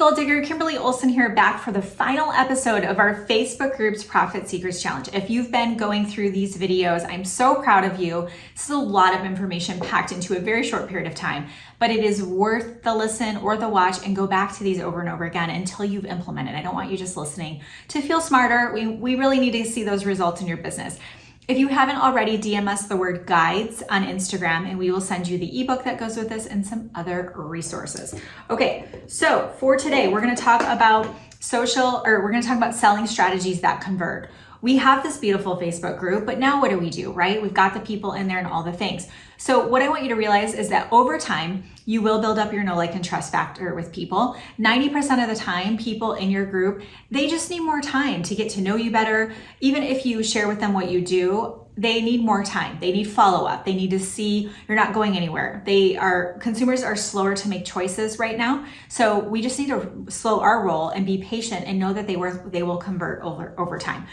Gold Digger, Kimberly Olson here, back for the final episode of our Facebook group's Profit Secrets Challenge. If you've been going through these videos, I'm so proud of you. This is a lot of information packed into a very short period of time, but it is worth the listen or the watch, and go back to these over and over again until you've implemented. I don't want you just listening to feel smarter. We really need to see those results in your business. If you haven't already, DM us the word guides on Instagram and we will send you the ebook that goes with this and some other resources. Okay, so for today, we're gonna talk about selling strategies that convert. We have this beautiful Facebook group, but now what do, right? We've got the people in there and all the things. So what I want you to realize is that over time, you will build up your know, like, and trust factor with people. 90% of the time, people in your group, they just need more time to get to know you better. Even if you share with them what you do, they need more time. They need follow-up. They need to see you're not going anywhere. Consumers are slower to make choices right now. So we just need to slow our roll and be patient and know that they will convert over time.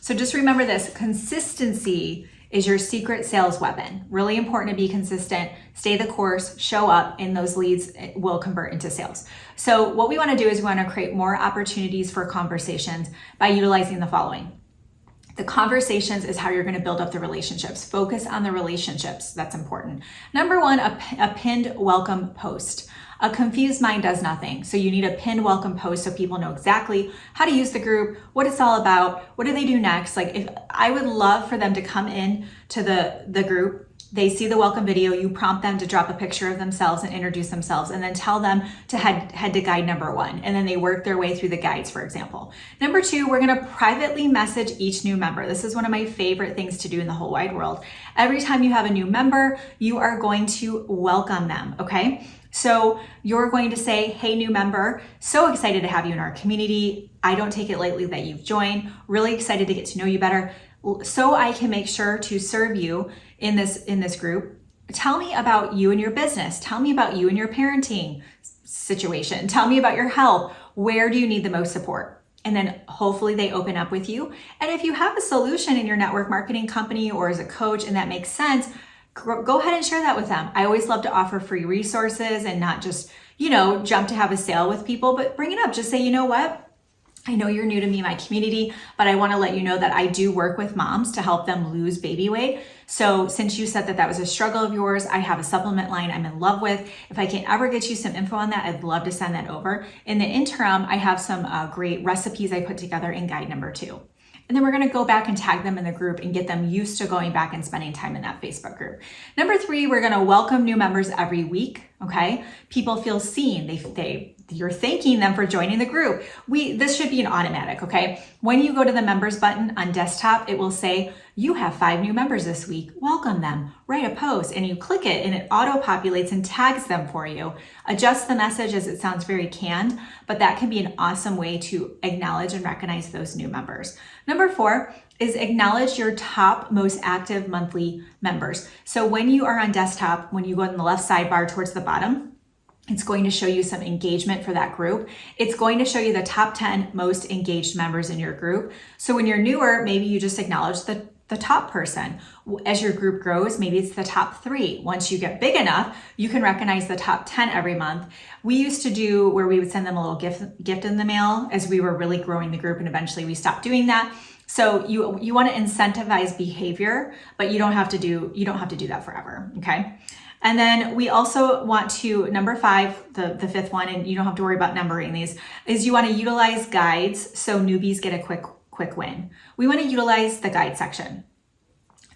So just remember this: consistency is your secret sales weapon. Really important to be consistent, stay the course, show up, and those leads will convert into sales. So what we want to do is we want to create more opportunities for conversations by utilizing the following. The conversations is how you're going to build up the relationships. Focus on the relationships. That's important. Number one, a pinned welcome post. A confused mind does nothing. So you need a pinned welcome post so people know exactly how to use the group, what it's all about, what do they do next. Like, if I would love for them to come in to the group, they see the welcome video, you prompt them to drop a picture of themselves and introduce themselves, and then tell them to head to guide number 1. And then they work their way through the guides, for example. Number 2, we're gonna privately message each new member. This is one of my favorite things to do in the whole wide world. Every time you have a new member, you are going to welcome them, okay? So you're going to say, hey, new member, so excited to have you in our community. I don't take it lightly that you've joined. Really excited to get to know you better, so I can make sure to serve you in this group. Tell me about you and your business. Tell me about you and your parenting situation. Tell me about your health. Where do you need the most support? And then hopefully they open up with you. And if you have a solution in your network marketing company or as a coach and that makes sense, go ahead and share that with them. I always love to offer free resources and not just, jump to have a sale with people, but bring it up. Just say, you know what? I know you're new to me, my community, but I want to let you know that I do work with moms to help them lose baby weight. So since you said that was a struggle of yours, I have a supplement line I'm in love with. If I can ever get you some info on that, I'd love to send that over. In the interim, I have some great recipes I put together in guide number 2. And then we're going to go back and tag them in the group and get them used to going back and spending time in that Facebook group. Number 3, we're going to welcome new members every week. Okay. People feel seen. You're thanking them for joining the group. This should be an automatic. Okay. When you go to the members button on desktop, it will say, you have 5 new members this week. Welcome them. Write a post, and you click it and it auto populates and tags them for you. Adjust the message as it sounds very canned, but that can be an awesome way to acknowledge and recognize those new members. Number 4 is acknowledge your top most active monthly members. So when you are on desktop, when you go in the left sidebar towards the bottom, it's going to show you some engagement for that group. It's going to show you the top 10 most engaged members in your group. So when you're newer, maybe you just acknowledge the top person. As your group grows, maybe it's the top 3. Once you get big enough, you can recognize the top 10 every month. We used to do where we would send them a little gift in the mail as we were really growing the group, and eventually we stopped doing that. So you want to incentivize behavior, but you don't have to do that forever, okay? And then we also want to, number 5, the 5th one, and you don't have to worry about numbering these, is you want to utilize guides so newbies get a quick win. We want to utilize the guide section.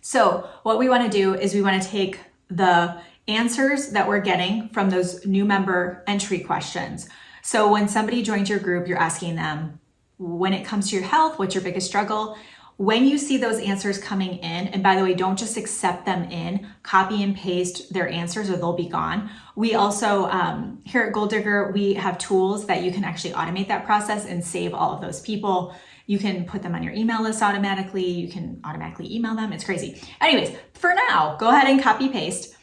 So what we want to do is we want to take the answers that we're getting from those new member entry questions. So when somebody joins your group, you're asking them, when it comes to your health, what's your biggest struggle? When you see those answers coming in, and by the way, don't just accept them in, copy and paste their answers or they'll be gone. We also, here at Gold Digger, we have tools that you can actually automate that process and save all of those people. You can put them on your email list automatically. You can automatically email them. It's crazy. Anyways, for now, go ahead and copy paste.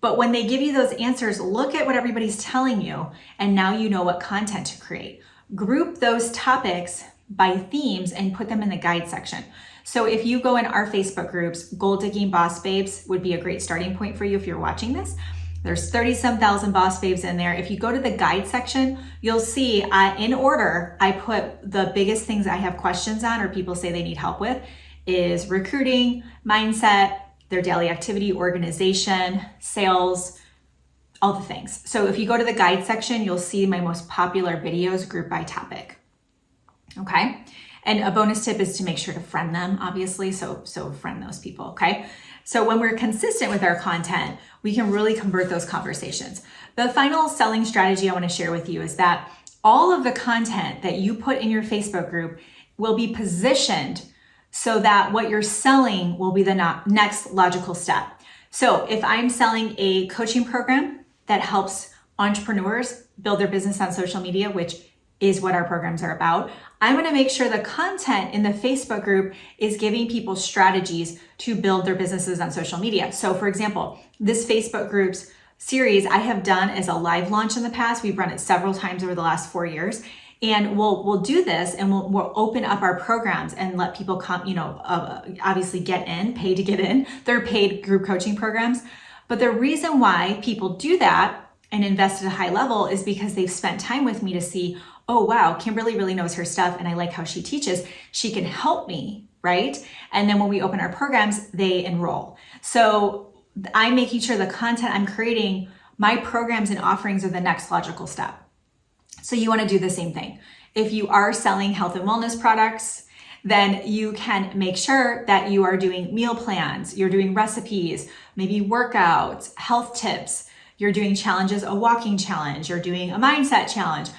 But when they give you those answers, look at what everybody's telling you, and now you know what content to create. Group those topics by themes and put them in the guide section. So if you go in our Facebook groups, Gold Digging Boss Babes would be a great starting point for you if you're watching this. There's 30-some thousand boss babes in there. If you go to the guide section, you'll see in order, I put the biggest things I have questions on or people say they need help with is recruiting, mindset, their daily activity, organization, sales, all the things. So if you go to the guide section, you'll see my most popular videos grouped by topic. Okay. And a bonus tip is to make sure to friend them, obviously. So friend those people. Okay. So when we're consistent with our content, we can really convert those conversations. The final selling strategy I want to share with you is that all of the content that you put in your Facebook group will be positioned so that what you're selling will be the next logical step. So if I'm selling a coaching program that helps entrepreneurs build their business on social media, which is what our programs are about, I'm going to make sure the content in the Facebook group is giving people strategies to build their businesses on social media. So for example, this Facebook group's series I have done as a live launch in the past. We've run it several times over the last 4 years. And we'll do this and we'll open up our programs and let people come, obviously get in, pay to get in. They're paid group coaching programs. But the reason why people do that and invest at a high level is because they've spent time with me to see, oh, wow, Kimberly really knows her stuff and I like how she teaches. She can help me, right? And then when we open our programs, they enroll. So I'm making sure the content I'm creating, my programs and offerings are the next logical step. So you want to do the same thing. If you are selling health and wellness products, then you can make sure that you are doing meal plans, you're doing recipes, maybe workouts, health tips, you're doing challenges, a walking challenge, you're doing a mindset challenge.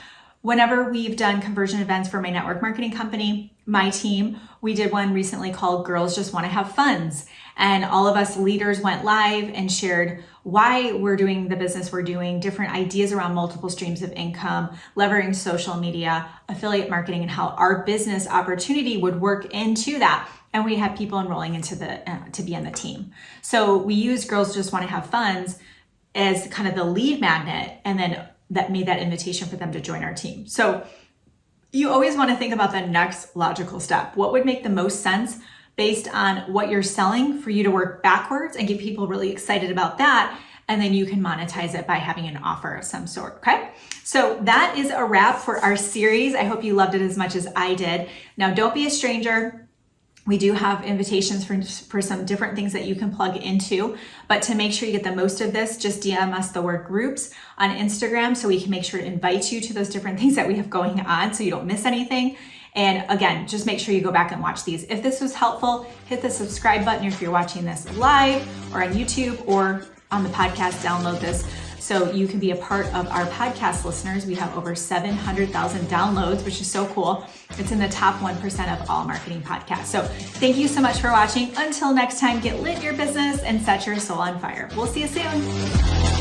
Whenever we've done conversion events for my network marketing company, my team, we did one recently called Girls Just Want to Have Funds. And all of us leaders went live and shared why we're doing the business we're doing, different ideas around multiple streams of income, leveraging social media, affiliate marketing, and how our business opportunity would work into that. And we had people enrolling into to be on the team. So we used Girls Just Want to Have Funds as kind of the lead magnet, and then that made that invitation for them to join our team. So you always want to think about the next logical step. What would make the most sense based on what you're selling for you to work backwards and get people really excited about that. And then you can monetize it by having an offer of some sort. Okay. So that is a wrap for our series. I hope you loved it as much as I did. Now, don't be a stranger. We do have invitations for some different things that you can plug into, but to make sure you get the most of this, just DM us the word groups on Instagram so we can make sure to invite you to those different things that we have going on so you don't miss anything. And again, just make sure you go back and watch these. If this was helpful, hit the subscribe button if you're watching this live or on YouTube or on the podcast, download this so you can be a part of our podcast listeners. We have over 700,000 downloads, which is so cool. It's in the top 1% of all marketing podcasts. So thank you so much for watching. Until next time, get lit in your business and set your soul on fire. We'll see you soon.